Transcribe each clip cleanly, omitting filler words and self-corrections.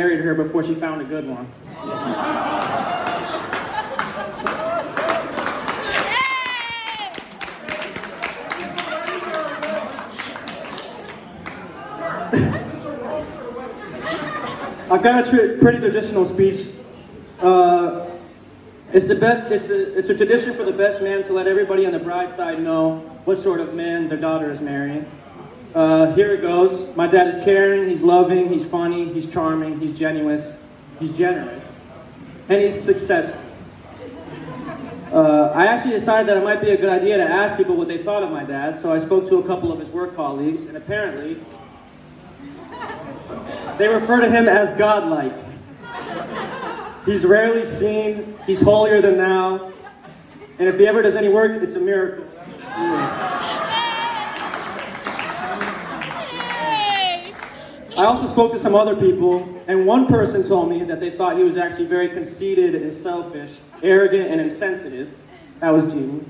married her before she found a good one. I've got a pretty traditional speech. It's a tradition for the best man to let everybody on the bride's side know what sort of man their daughter is marrying. Here it goes. My dad is caring, he's loving, he's funny, he's charming, he's generous, and he's successful. I actually decided that it might be a good idea to ask people what they thought of my dad, so I spoke to a couple of his work colleagues, and apparently they refer to him as godlike. He's rarely seen, he's holier than thou, and if he ever does any work, it's a miracle. I also spoke to some other people, and one person told me that they thought he was actually very conceited and selfish, arrogant and insensitive. That was Jeannie.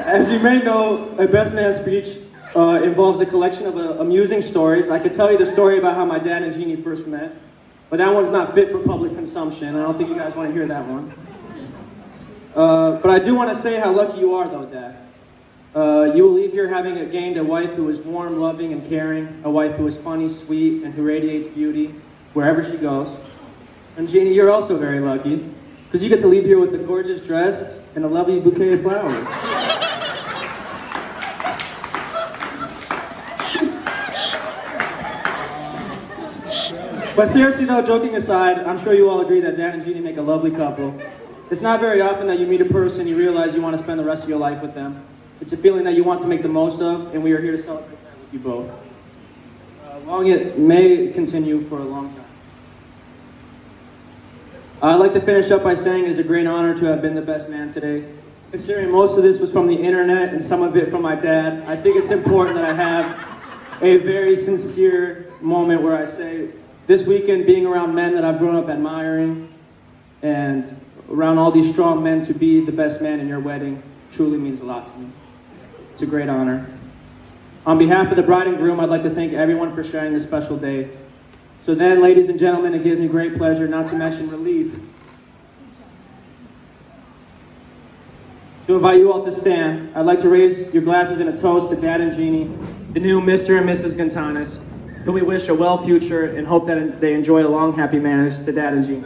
As you may know, a best man speech involves a collection of amusing stories. I could tell you the story about how my dad and Jeannie first met, but that one's not fit for public consumption. I don't think you guys want to hear that one. But I do want to say how lucky you are, though, Dad. You will leave here having gained a wife who is warm, loving, and caring, a wife who is funny, sweet, and who radiates beauty wherever she goes. And Jeannie, you're also very lucky, because you get to leave here with a gorgeous dress and a lovely bouquet of flowers. But seriously though, joking aside, I'm sure you all agree that Dan and Jeannie make a lovely couple. It's not very often that you meet a person you realize you want to spend the rest of your life with them. It's a feeling that you want to make the most of, and we are here to celebrate that with you both. Long it may continue for a long time. I'd like to finish up by saying it's a great honor to have been the best man today. Considering most of this was from the internet and some of it from my dad, I think it's important that I have a very sincere moment where I say, this weekend being around men that I've grown up admiring and around all these strong men, to be the best man in your wedding truly means a lot to me. It's a great honor. On behalf of the bride and groom, I'd like to thank everyone for sharing this special day. So then, ladies and gentlemen, it gives me great pleasure, not to mention relief, to invite you all to stand. I'd like to raise your glasses in a toast to Dad and Jeannie, the new Mr. and Mrs. Gontanes, who we wish a well future and hope that they enjoy a long, happy marriage. To Dad and Jeannie.